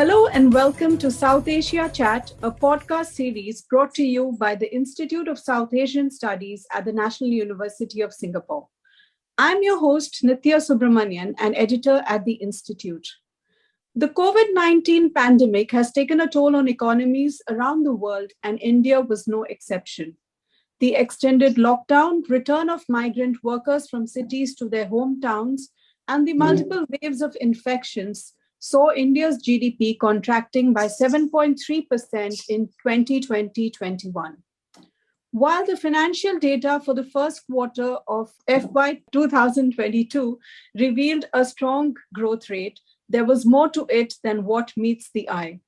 Hello and welcome to South Asia Chat, a podcast series brought to you by the Institute of South Asian Studies at the National University of Singapore. I'm your host, Nithya Subramanian, an editor at the Institute. The COVID-19 pandemic has taken a toll on economies around the world, and India was no exception. The extended lockdown, return of migrant workers from cities to their hometowns, and the multiple waves of infections saw India's GDP contracting by 7.3% in 2020-21. While the financial data for the first quarter of FY 2022 revealed a strong growth rate, there was more to it than what meets the eye.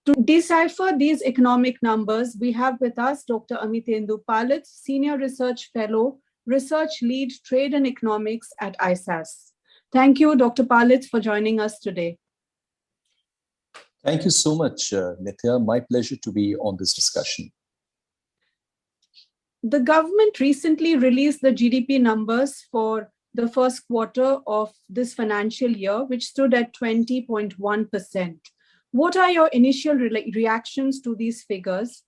To decipher these economic numbers, we have with us Dr. Amitendu Palit, Senior Research Fellow, Research Lead Trade and Economics at ISAS. Thank you, Dr. Palit, for joining us today. Thank you so much, Nithya. My pleasure to be on this discussion. The government recently released the GDP numbers for the first quarter of this financial year, which stood at 20.1%. What are your initial reactions to these figures?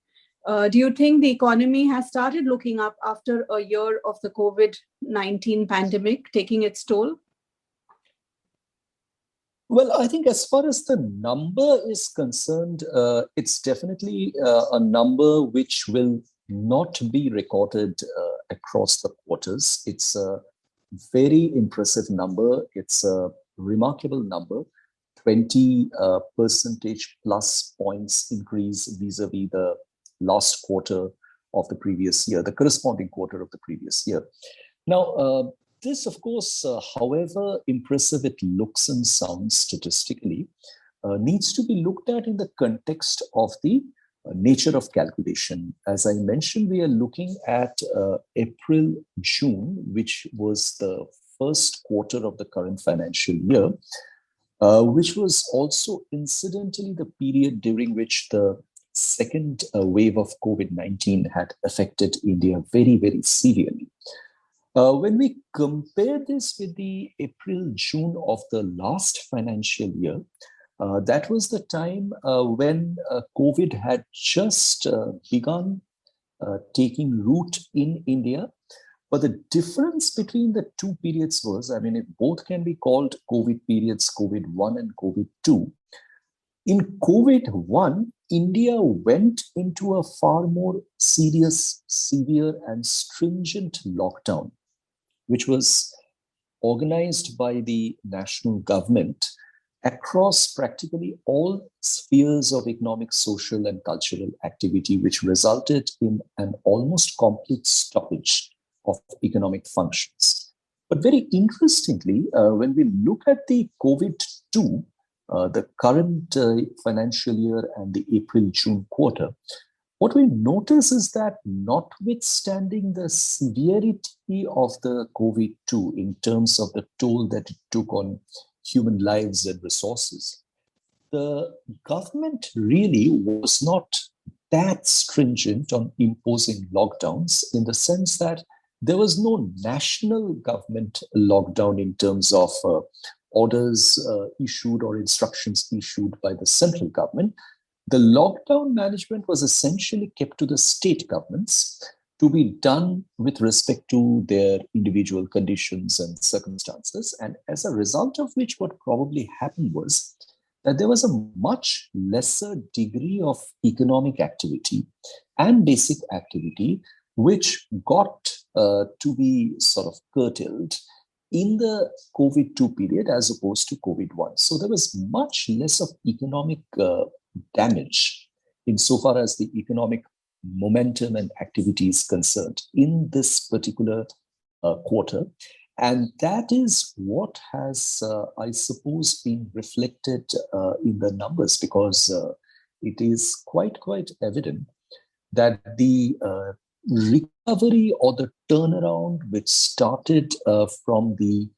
Do you think the economy has started looking up after a year of the COVID-19 pandemic taking its toll? Well, I think as far as the number is concerned, it's definitely a number which will not be recorded across the quarters. It's a very impressive number. It's a remarkable number. 20 percentage plus points increase vis-a-vis the last quarter of the previous year, the corresponding quarter of the previous year. Now, this, of course, however impressive it looks and sounds statistically, needs to be looked at in the context of the nature of calculation. As I mentioned, we are looking at April-June, which was the first quarter of the current financial year, which was also incidentally the period during which the second wave of COVID-19 had affected India very, very severely. When we compare this with the April-June of the last financial year, that was the time when COVID had just begun taking root in India. But the difference between the two periods was, both can be called COVID periods, COVID-1 and COVID-2. In COVID-1, India went into a far more serious, severe, and stringent lockdown, which was organized by the national government across practically all spheres of economic, social, and cultural activity, which resulted in an almost complete stoppage of economic functions. But very interestingly, when we look at the COVID-2, the current financial year and the April-June quarter, what we notice is that notwithstanding the severity of the COVID-2 in terms of the toll that it took on human lives and resources, the government really was not that stringent on imposing lockdowns, in the sense that there was no national government lockdown in terms of orders issued or instructions issued by the central government. The lockdown management was essentially kept to the state governments to be done with respect to their individual conditions and circumstances. And as a result of which, what probably happened was that there was a much lesser degree of economic activity and basic activity, which got to be sort of curtailed in the COVID-2 period as opposed to COVID-1. So there was much less of economic damage insofar as the economic momentum and activity is concerned in this particular quarter. And that is what has, I suppose, been reflected in the numbers, because it is quite evident that the recovery or the turnaround, which started from the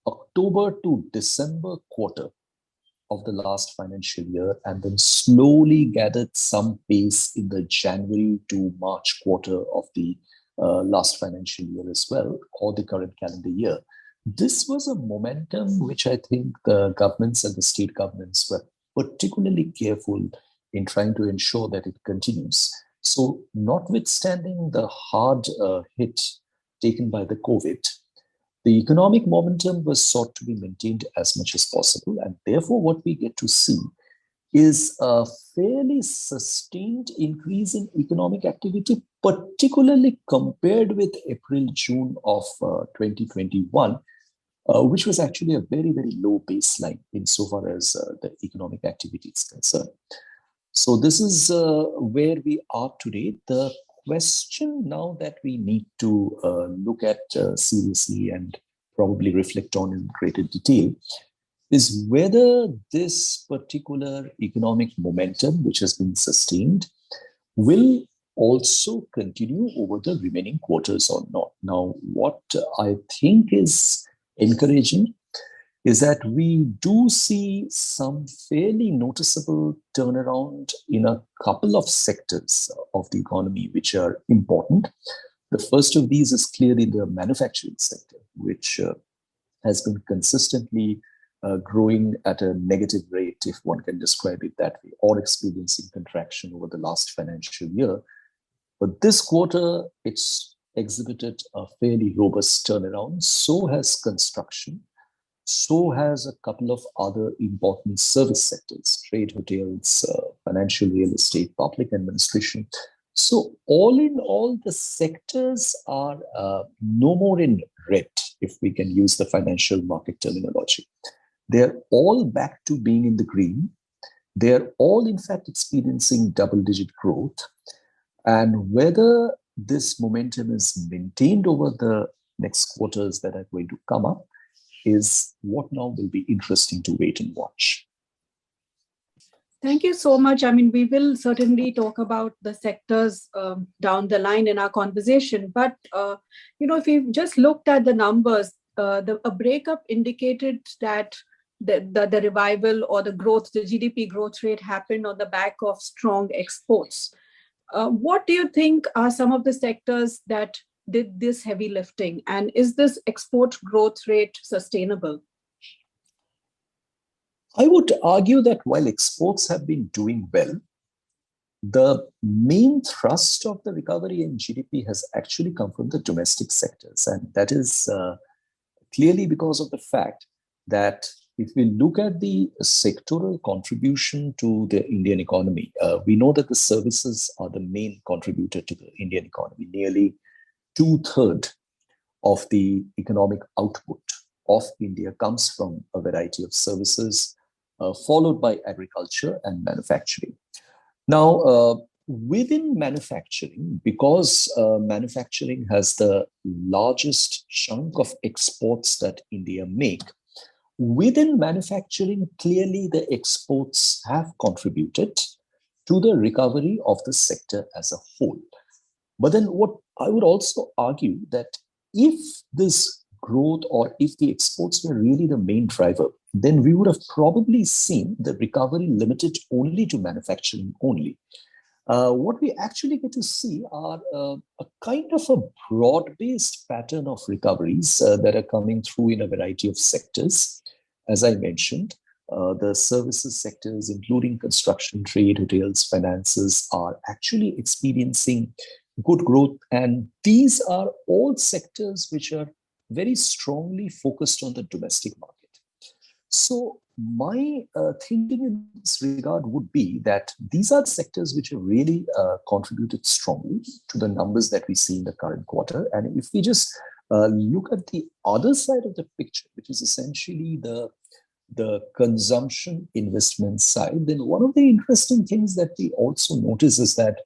October to December quarter of the last financial year, and then slowly gathered some pace in the January to March quarter of the last financial year as well, or the current calendar year. This was a momentum which I think the governments and the state governments were particularly careful in trying to ensure that it continues. So, notwithstanding the hard hit taken by the COVID, the economic momentum was sought to be maintained as much as possible. And therefore, what we get to see is a fairly sustained increase in economic activity, particularly compared with April, June of 2021, which was actually a very, very low baseline insofar as the economic activity is concerned. So this is where we are today. The question now that we need to look at seriously and probably reflect on in greater detail is whether this particular economic momentum, which has been sustained, will also continue over the remaining quarters or not. Now, what I think is encouraging is that we do see some fairly noticeable turnaround in a couple of sectors of the economy which are important. The first of these is clearly the manufacturing sector, which has been consistently growing at a negative rate, if one can describe it that way, or experiencing contraction over the last financial year. But this quarter, it's exhibited a fairly robust turnaround. So has construction. So has a couple of other important service sectors, trade, hotels, financial real estate, public administration. So all in all, the sectors are no more in red, if we can use the financial market terminology. They're all back to being in the green. They're all, in fact, experiencing double-digit growth. And whether this momentum is maintained over the next quarters that are going to come up is what now will be interesting to wait and watch. Thank you so much. I mean, we will certainly talk about the sectors down the line in our conversation. But, if we just looked at the numbers, a breakup indicated that the revival or the growth, the GDP growth rate happened on the back of strong exports. What do you think are some of the sectors that did this heavy lifting? And is this export growth rate sustainable? I would argue that while exports have been doing well, the main thrust of the recovery in GDP has actually come from the domestic sectors. And that is clearly because of the fact that if we look at the sectoral contribution to the Indian economy, we know that the services are the main contributor to the Indian economy. Nearly 2/3 of the economic output of India comes from a variety of services, followed by agriculture and manufacturing. Now, within manufacturing, because manufacturing has the largest chunk of exports that India make, within manufacturing, clearly the exports have contributed to the recovery of the sector as a whole. But then what I would also argue that if this growth or if the exports were really the main driver, then we would have probably seen the recovery limited only to manufacturing only. What we actually get to see are a kind of a broad-based pattern of recoveries that are coming through in a variety of sectors. As I mentioned, the services sectors, including construction, trade, hotels, finances, are actually experiencing good growth. And these are all sectors which are very strongly focused on the domestic market. So my thinking in this regard would be that these are sectors which have really contributed strongly to the numbers that we see in the current quarter. And if we just look at the other side of the picture, which is essentially the consumption investment side, then one of the interesting things that we also notice is that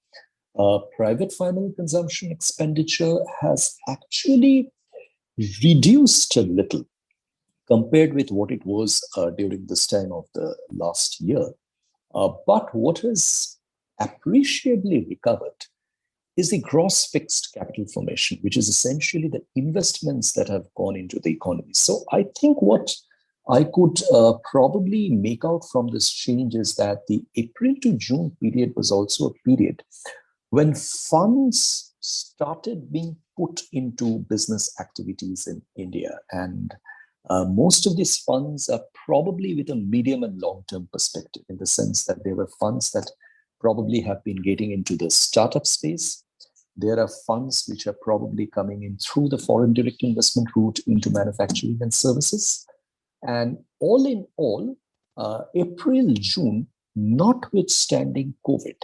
private final consumption expenditure has actually reduced a little compared with what it was during this time of the last year. But what has appreciably recovered is the gross fixed capital formation, which is essentially the investments that have gone into the economy. So I think what I could probably make out from this change is that the April to June period was also a period when funds started being put into business activities in India. And most of these funds are probably with a medium and long-term perspective, in the sense that there were funds that probably have been getting into the startup space. There are funds which are probably coming in through the foreign direct investment route into manufacturing and services. And all in all, April, June, notwithstanding COVID,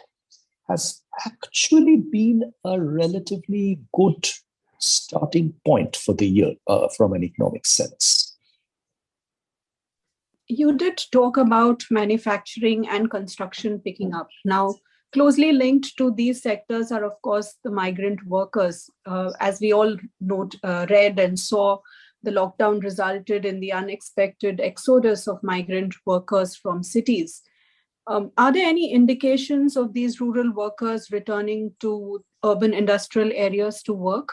has actually been a relatively good starting point for the year from an economic sense. You did talk about manufacturing and construction picking up. Now, closely linked to these sectors are, of course, the migrant workers. As we all read and saw, the lockdown resulted in the unexpected exodus of migrant workers from cities. Are there any indications of these rural workers returning to urban industrial areas to work?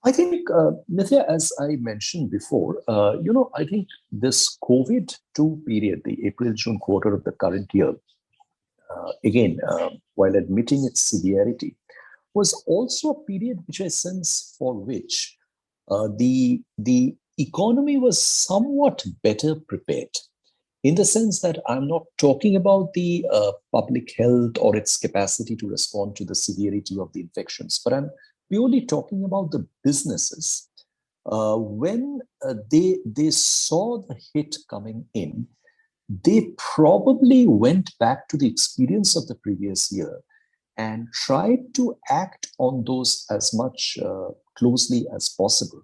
I think, Nithya, as I mentioned before, I think this COVID-2 period, the April-June quarter of the current year, again, while admitting its severity, was also a period which I sense for which the economy was somewhat better prepared. In the sense that I'm not talking about the public health or its capacity to respond to the severity of the infections, but I'm purely talking about the businesses. When they saw the hit coming in, they probably went back to the experience of the previous year and tried to act on those as much closely as possible.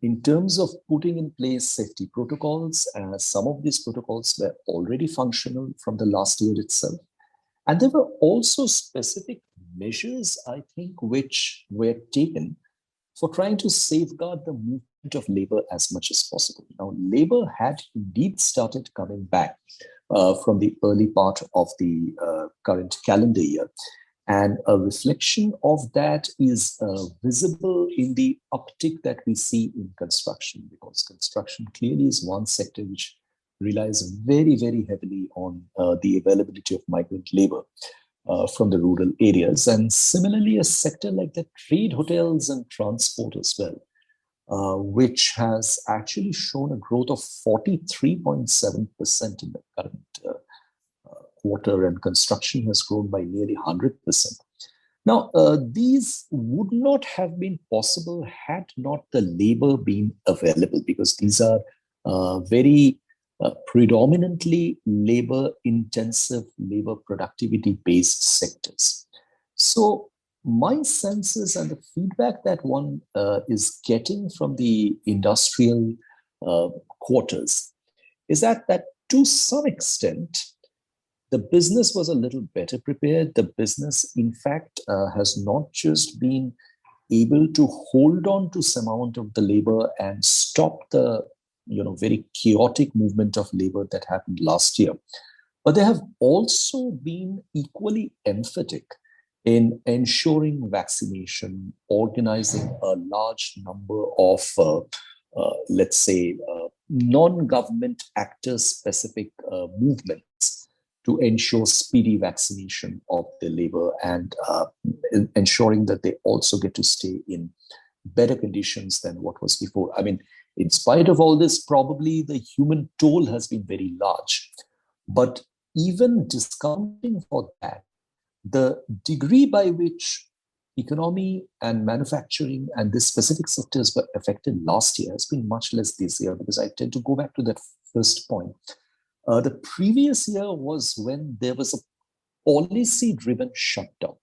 In terms of putting in place safety protocols, some of these protocols were already functional from the last year itself. And there were also specific measures, I think, which were taken for trying to safeguard the movement of labor as much as possible. Now, labor had indeed started coming back from the early part of the current calendar year. And a reflection of that is visible in the uptick that we see in construction, because construction clearly is one sector which relies very, very heavily on the availability of migrant labor from the rural areas. And similarly, a sector like the trade, hotels, and transport as well, which has actually shown a growth of 43.7% in the current quarter, and construction has grown by nearly 100%. Now, these would not have been possible had not the labor been available, because these are very predominantly labor-intensive, labor productivity-based sectors. So my senses and the feedback that one is getting from the industrial quarters is that to some extent, the business was a little better prepared. The business, in fact, has not just been able to hold on to some amount of the labor and stop the very chaotic movement of labor that happened last year, but they have also been equally emphatic in ensuring vaccination, organizing a large number of, let's say, non-government actor-specific movements to ensure speedy vaccination of the labor, and ensuring that they also get to stay in better conditions than what was before. I mean, in spite of all this, probably the human toll has been very large. But even discounting for that, the degree by which economy and manufacturing and these specific sectors were affected last year has been much less this year, because I tend to go back to that first point. The previous year was when there was a policy-driven shutdown.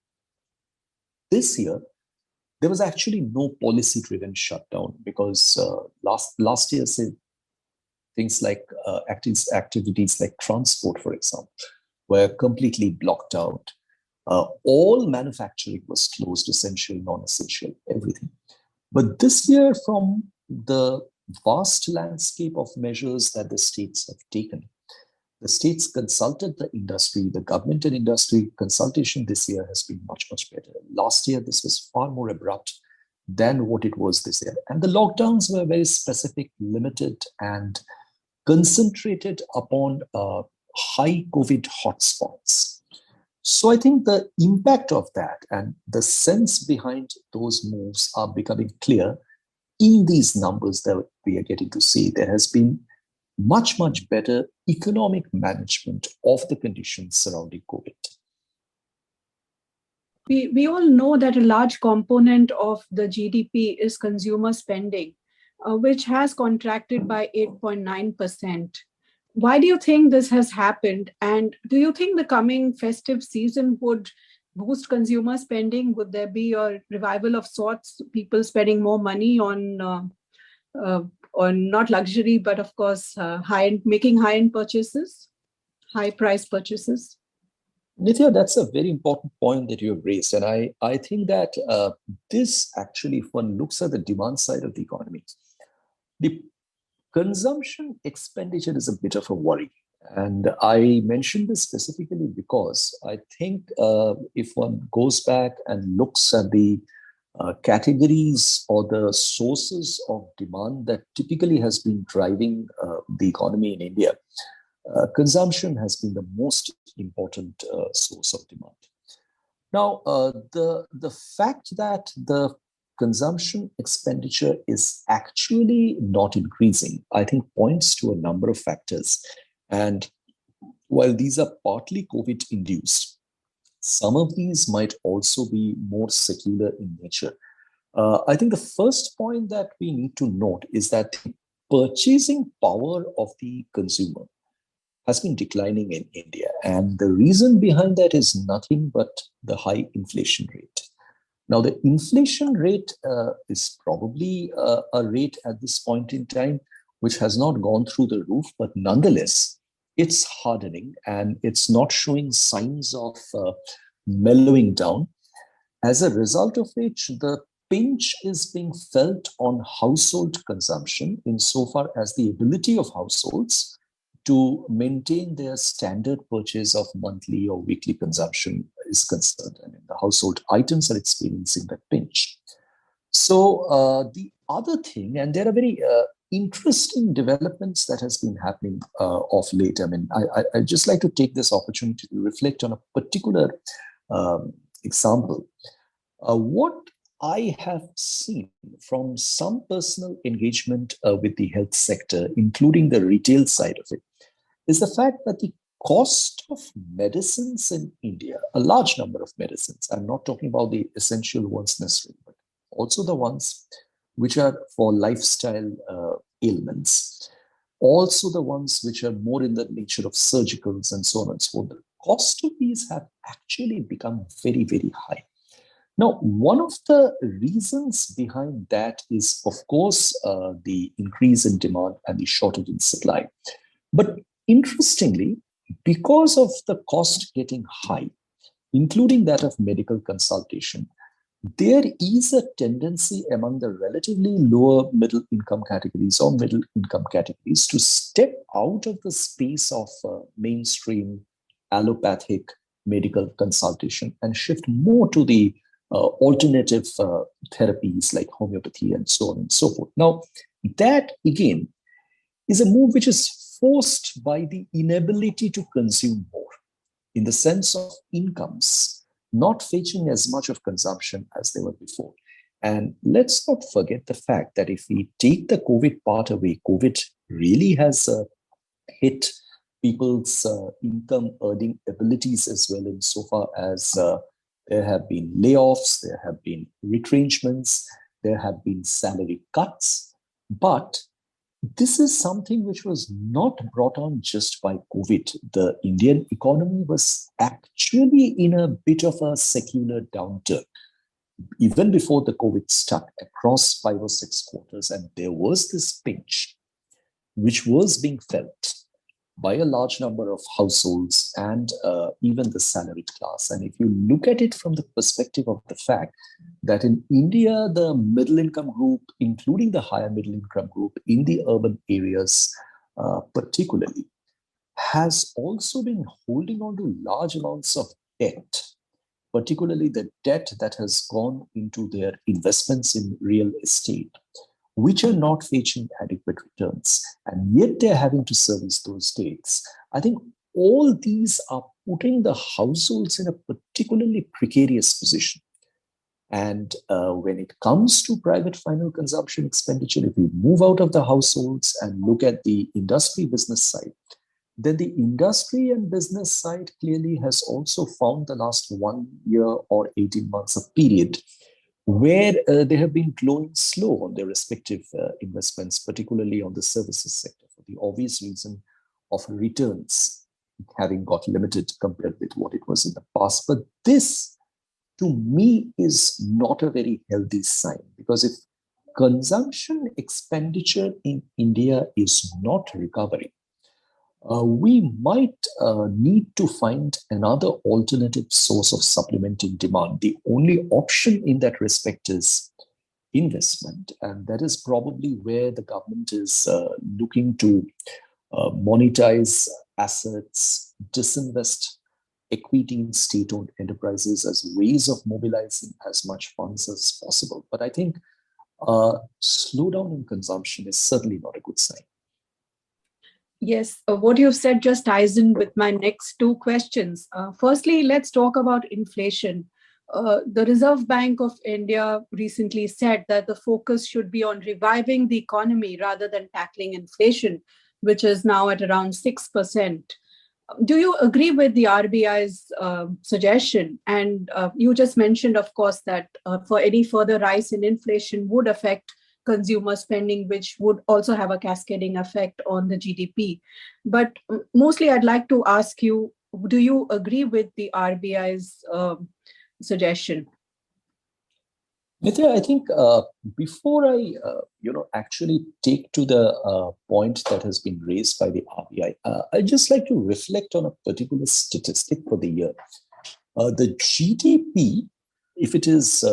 This year, there was actually no policy-driven shutdown, because last year, say, things like activities like transport, for example, were completely blocked out. All manufacturing was closed, essential, non-essential, everything. But this year, from the vast landscape of measures that the states have taken, the states consulted the industry. The government and industry consultation this year has been much, much better. Last year, this was far more abrupt than what it was this year. And the lockdowns were very specific, limited, and concentrated upon high COVID hotspots. So I think the impact of that and the sense behind those moves are becoming clear, in these numbers that we are getting to see, there has been much, much better economic management of the conditions surrounding COVID. We all know that a large component of the GDP is consumer spending, which has contracted by 8.9%. Why do you think this has happened? And do you think the coming festive season would boost consumer spending? Would there be a revival of sorts, people spending more money on not luxury, but of course, making high-end purchases, high-price purchases? Nithya, that's a very important point that you have raised. And I think that this actually, if one looks at the demand side of the economy, the consumption expenditure is a bit of a worry. And I mentioned this specifically because I think if one goes back and looks at the categories or the sources of demand that typically has been driving the economy in India, consumption has been the most important source of demand. Now, the fact that the consumption expenditure is actually not increasing, I think points to a number of factors. And while these are partly COVID-induced, some of these might also be more secular in nature. I think the first point that we need to note is that the purchasing power of the consumer has been declining in India. And the reason behind that is nothing but the high inflation rate. Now, the inflation rate is probably a rate at this point in time which has not gone through the roof, but nonetheless, it's hardening and it's not showing signs of mellowing down. As a result of which, the pinch is being felt on household consumption insofar as the ability of households to maintain their standard purchase of monthly or weekly consumption is concerned. I mean, the household items are experiencing that pinch. So the other thing, and there are very interesting developments that has been happening of late. I mean, I'd just like to take this opportunity to reflect on a particular example. What I have seen from some personal engagement with the health sector, including the retail side of it, is the fact that the cost of medicines in India, a large number of medicines, I'm not talking about the essential ones necessarily, but also the ones which are for lifestyle ailments, also the ones which are more in the nature of surgicals and so on and so forth. The cost of these have actually become very, very high. Now, one of the reasons behind that is, of course, the increase in demand and the shortage in supply. But interestingly, because of the cost getting high, including that of medical consultation, there is a tendency among the relatively lower middle income categories or middle income categories to step out of the space of mainstream allopathic medical consultation and shift more to the alternative therapies like homeopathy and so on and so forth. Now, that again is a move which is forced by the inability to consume more in the sense of incomes not fetching as much of consumption as they were before. And let's not forget the fact that if we take the COVID part away, COVID really has hit people's income earning abilities as well, insofar as there have been layoffs, there have been retrenchments, there have been salary cuts. But this is something which was not brought on just by COVID. The Indian economy was actually in a bit of a secular downturn, even before the COVID struck across 5 or 6 quarters. And there was this pinch, which was being felt by a large number of households and even the salaried class. And if you look at it from the perspective of the fact that in India, the middle income group, including the higher middle income group in the urban areas particularly, has also been holding on to large amounts of debt, particularly the debt that has gone into their investments in real estate, which are not fetching adequate returns, and yet they're having to service those debts. I think all these are putting the households in a particularly precarious position. And when it comes to private final consumption expenditure, if we move out of the households and look at the industry business side, then the industry and business side clearly has also found the last 1 year or 18 months of period where they have been going slow on their respective investments, particularly on the services sector, for the obvious reason of returns having got limited compared with what it was in the past. But this, to me, is not a very healthy sign, because if consumption expenditure in India is not recovering, we might need to find another alternative source of supplementing demand. The only option in that respect is investment, and that is probably where the government is looking to monetize assets, disinvest equity in state-owned enterprises as ways of mobilizing as much funds as possible. But I think slowdown in consumption is certainly not a good sign. Yes, what you've said just ties in with my next two questions. Firstly, let's talk about inflation. The Reserve Bank of India recently said that the focus should be on reviving the economy rather than tackling inflation, which is now at around 6%. Do you agree with the RBI's suggestion? And you just mentioned, of course, that for any further rise in inflation would affect consumer spending, which would also have a cascading effect on the GDP. But mostly I'd like to ask you, do you agree with the RBI's suggestion? Nithya, I think before I actually take to the point that has been raised by the RBI, I'd just like to reflect on a particular statistic for the year. The GDP, if it is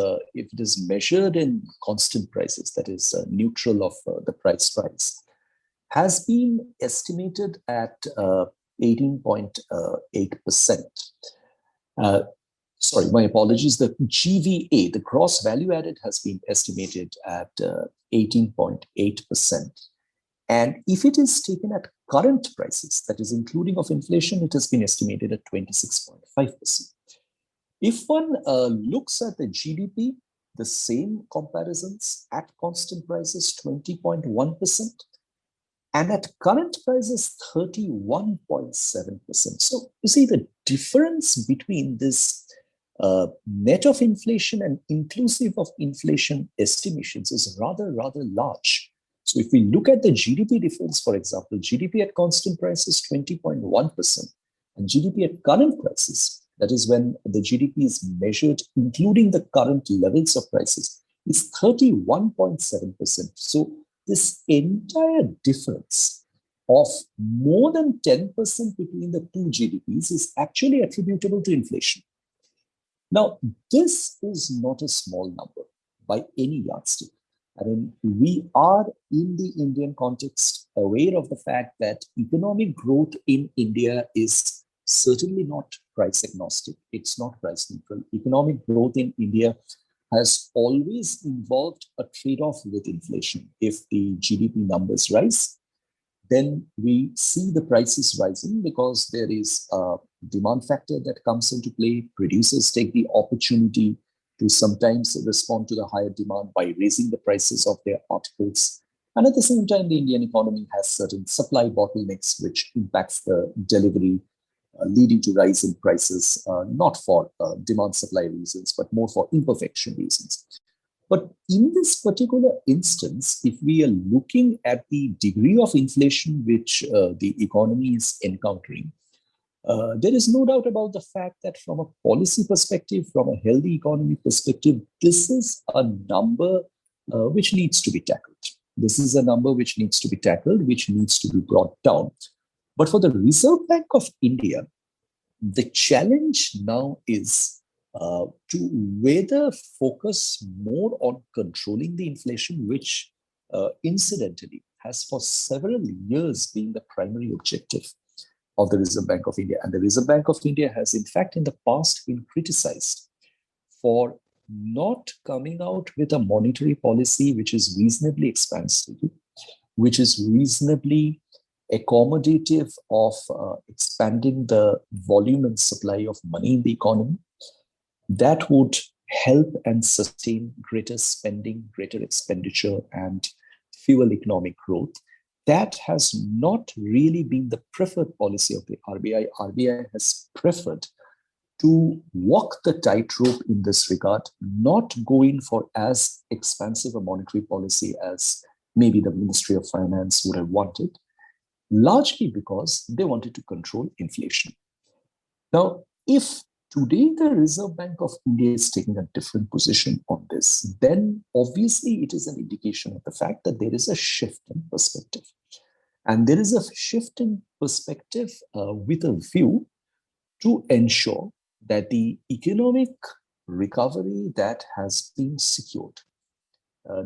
measured in constant prices, that is neutral of the price rise, has been estimated at 18.8%. Sorry, my apologies. The GVA, the gross value added, has been estimated at 18.8%. And if it is taken at current prices, that is including of inflation, it has been estimated at 26.5%. If one looks at the GDP, the same comparisons at constant prices, 20.1%, and at current prices, 31.7%. So you see the difference between this net of inflation and inclusive of inflation estimations is rather large. So if we look at the GDP difference, for example, GDP at constant prices, 20.1%, and GDP at current prices, that is when the GDP is measured including the current levels of prices, is 31.7%. So this entire difference of more than 10% between the two GDPs is actually attributable to inflation. Now, this is not a small number by any yardstick. I mean, we are in the Indian context aware of the fact that economic growth in India is certainly not price agnostic. It's not price neutral. Economic growth in India has always involved a trade-off with inflation. If the GDP numbers rise, then we see the prices rising because there is a demand factor that comes into play. Producers take the opportunity to sometimes respond to the higher demand by raising the prices of their articles. And at the same time, the Indian economy has certain supply bottlenecks which impacts the delivery, leading to rise in prices, not for demand-supply reasons, but more for imperfection reasons. But in this particular instance, if we are looking at the degree of inflation which the economy is encountering, there is no doubt about the fact that from a policy perspective, from a healthy economy perspective, this is a number which needs to be tackled. This is a number which needs to be tackled, which needs to be brought down. But for the Reserve Bank of India, the challenge now is to whether focus more on controlling the inflation, which incidentally has for several years been the primary objective of the Reserve Bank of India. And the Reserve Bank of India has, in fact, in the past been criticized for not coming out with a monetary policy which is reasonably expansive, which is reasonably accommodative of expanding the volume and supply of money in the economy, that would help and sustain greater spending, greater expenditure, and fuel economic growth. That has not really been the preferred policy of the RBI. RBI has preferred to walk the tightrope in this regard, not go in for as expansive a monetary policy as maybe the Ministry of Finance would have wanted, largely because they wanted to control inflation. Now, if today the Reserve Bank of India is taking a different position on this, then obviously it is an indication of the fact that there is a shift in perspective. And there is a shift in perspective with a view to ensure that the economic recovery that has been secured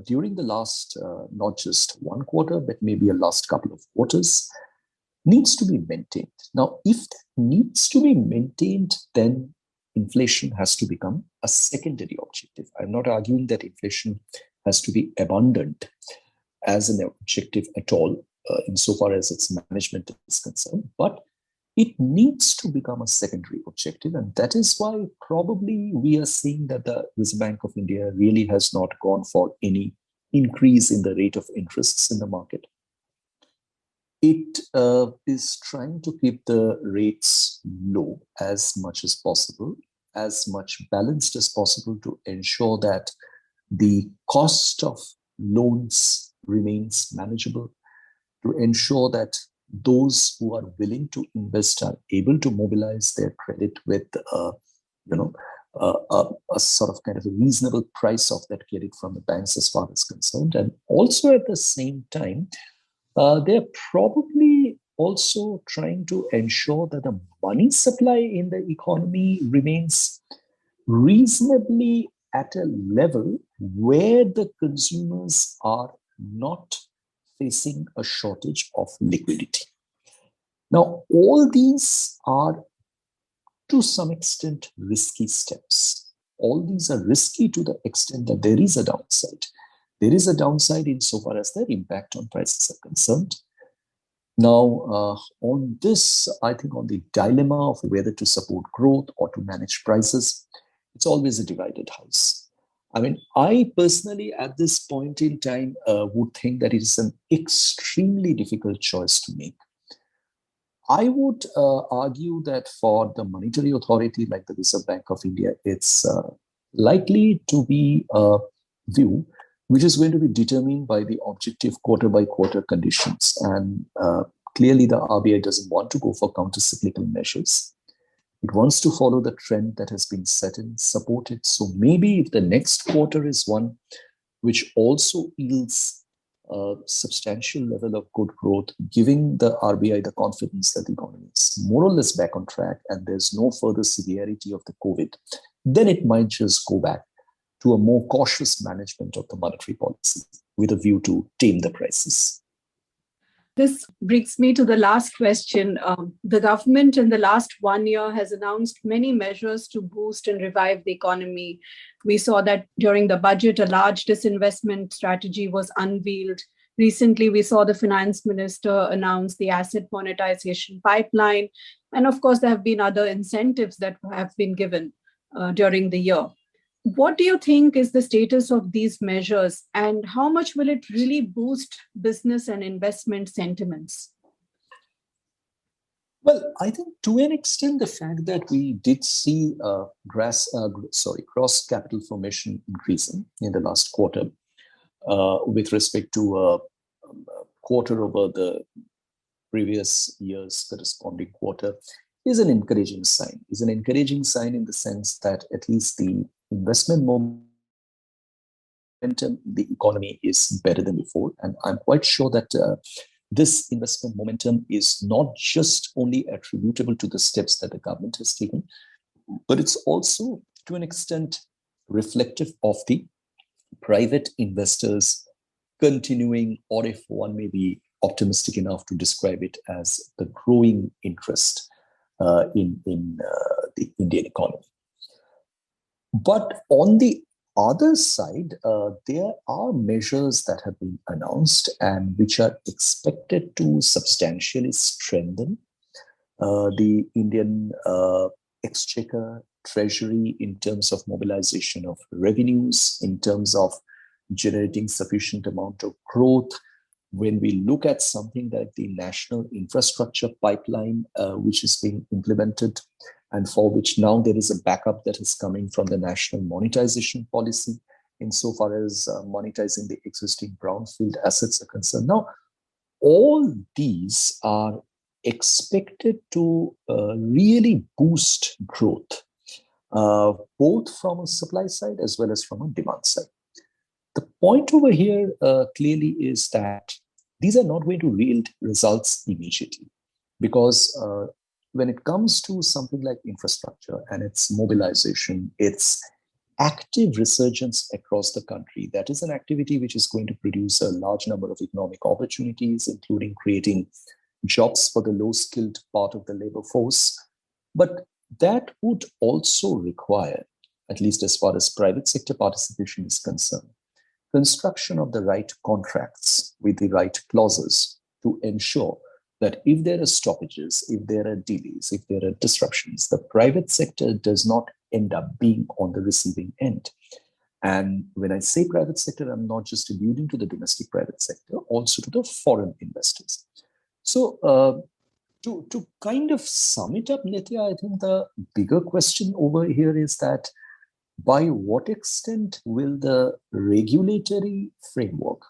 during the last, not just one quarter, but maybe a last couple of quarters, needs to be maintained. Now, if that needs to be maintained, then inflation has to become a secondary objective. I'm not arguing that inflation has to be abandoned as an objective at all, insofar as its management is concerned, but it needs to become a secondary objective. And that is why probably we are seeing that the Reserve Bank of India really has not gone for any increase in the rate of interests in the market. It is trying to keep the rates low as much as possible, as much balanced as possible, to ensure that the cost of loans remains manageable, to ensure that those who are willing to invest are able to mobilize their credit with a sort of kind of a reasonable price of that credit from the banks as far as concerned. And also at the same time, they're probably also trying to ensure that the money supply in the economy remains reasonably at a level where the consumers are not facing a shortage of liquidity. Now, all these are to some extent risky steps. All these are risky to the extent that there is a downside. There is a downside insofar as their impact on prices are concerned. Now, on this, I think on the dilemma of whether to support growth or to manage prices, it's always a divided house. I mean, I personally, at this point in time, would think that it is an extremely difficult choice to make. I would argue that for the monetary authority like the Reserve Bank of India, it's likely to be a view which is going to be determined by the objective quarter-by-quarter conditions. And clearly, the RBI doesn't want to go for counter-cyclical measures. It wants to follow the trend that has been set and support it. So maybe if the next quarter is one which also yields a substantial level of good growth, giving the RBI the confidence that the economy is more or less back on track and there's no further severity of the COVID, then it might just go back to a more cautious management of the monetary policy with a view to tame the prices. This brings me to the last question. The government in the last 1 year has announced many measures to boost and revive the economy. We saw that during the budget, a large disinvestment strategy was unveiled. Recently, we saw the finance minister announce the asset monetization pipeline. And of course, there have been other incentives that have been given during the year. What do you think is the status of these measures, and how much will it really boost business and investment sentiments? Well, I think to an extent, the fact that we did see gross capital formation increasing in the last quarter with respect to a quarter over the previous year's corresponding quarter is an encouraging sign. Is an encouraging sign in the sense that at least the investment momentum in the economy is better than before. And I'm quite sure that this investment momentum is not just only attributable to the steps that the government has taken, but it's also to an extent reflective of the private investors continuing, or if one may be optimistic enough to describe it as the growing interest in the Indian economy. But on the other side, there are measures that have been announced and which are expected to substantially strengthen the Indian exchequer treasury in terms of mobilization of revenues, in terms of generating sufficient amount of growth. When we look at something like the national infrastructure pipeline, which is being implemented, and for which now there is a backup that is coming from the national monetization policy, insofar as monetizing the existing brownfield assets are concerned. Now, all these are expected to really boost growth, both from a supply side as well as from a demand side. The point over here clearly is that these are not going to yield results immediately, because when it comes to something like infrastructure and its mobilization, its active resurgence across the country, that is an activity which is going to produce a large number of economic opportunities, including creating jobs for the low-skilled part of the labor force. But that would also require, at least as far as private sector participation is concerned, construction of the right contracts with the right clauses to ensure that if there are stoppages, if there are delays, if there are disruptions, the private sector does not end up being on the receiving end. And when I say private sector, I'm not just alluding to the domestic private sector, also to the foreign investors. So to kind of sum it up, Nitya, I think the bigger question over here is that by what extent will the regulatory framework,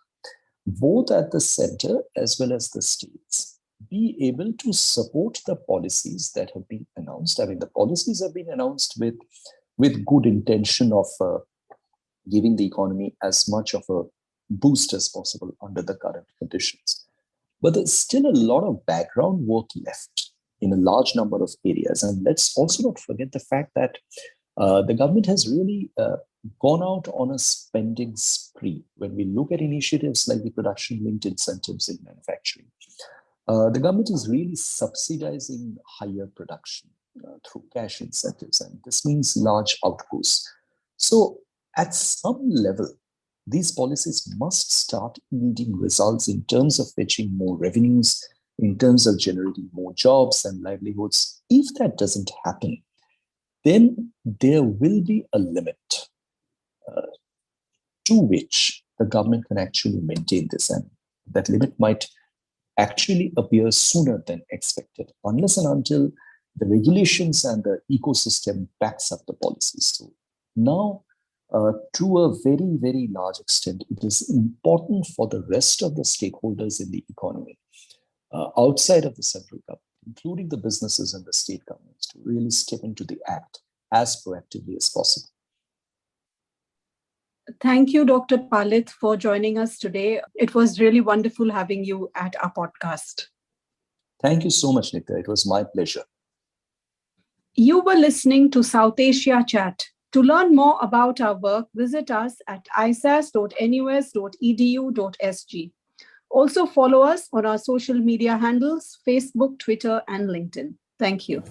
both at the center as well as the states, be able to support the policies that have been announced? I mean, the policies have been announced with good intention of giving the economy as much of a boost as possible under the current conditions. But there's still a lot of background work left in a large number of areas. And let's also not forget the fact that the government has really gone out on a spending spree. When we look at initiatives like the production-linked incentives in manufacturing, the government is really subsidizing higher production through cash incentives, and this means large outputs. So at some level, these policies must start yielding results in terms of fetching more revenues, in terms of generating more jobs and livelihoods. If that doesn't happen, then there will be a limit to which the government can actually maintain this. And that limit might actually appear sooner than expected, unless and until the regulations and the ecosystem backs up the policies. So now, to a very, very large extent, it is important for the rest of the stakeholders in the economy, outside of the central government, including the businesses and the state governments, to really step into the act as proactively as possible. Thank you, Dr. Palit, for joining us today. It was really wonderful having you at our podcast. Thank you so much, Nitya. It was my pleasure. You were listening to South Asia Chat. To learn more about our work, visit us at isas.nus.edu.sg. Also follow us on our social media handles, Facebook, Twitter, and LinkedIn. Thank you.